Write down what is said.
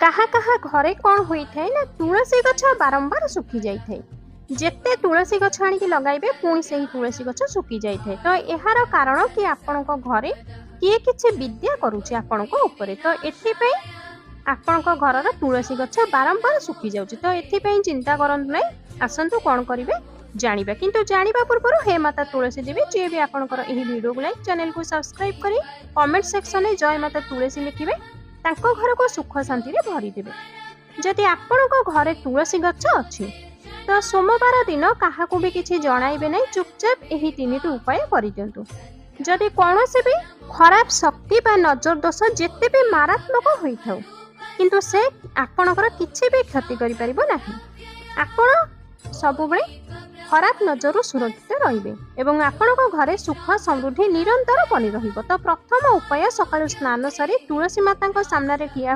काहा काहा घरे कौन होइथाय ना तुलसी गछ बारंबार सुखी जाइथाय। जेते तुलसी गछ आनिकी लगाइबे पुणी सेही तुलसी गछ सुखी जाइथाय। तो एहार कारण कि आपणक घरे किए किछि विद्या करूछि आपणक उपरे। तो एथिपई आपणक घरर तुलसी गछ बारंबार सुखी जाउछि। तो एथिपई चिंता करंतु नै। आसंतु कोन करिवे जानिबा। किंतु जानिबा पूर्वरु हे माता तुलसी देवी जे भी आपणकर एही वीडियो को लाइक चैनल को सब्सक्राइब करी कमेंट सेक्शन में जय माता तुलसी लिखिबे। तांको घर को सुख शांति रे भरी देबे। जदि आपणको घरे तुलसी गछ अछि तो सोमवार दिन काहाकू भी किछि जणाइबे नै। चुपचाप एही तीनिटी उपाय करि दियंतु। जदि कोनोसे भी खराब शक्ति बा नजर दोष जेते भी मारात्मक होइथाउ किंतु से आपणकर किछि भी क्षति करि परिबो नाही। आपण सबुबळे खराब नजर सुरक्षित रहिबे एवं आपणको घरे सुख समृद्धि निरंतर बनी रहिबो। तो प्रथम उपाय सकाळु स्नान सारी तुलसी माता सामने ठिया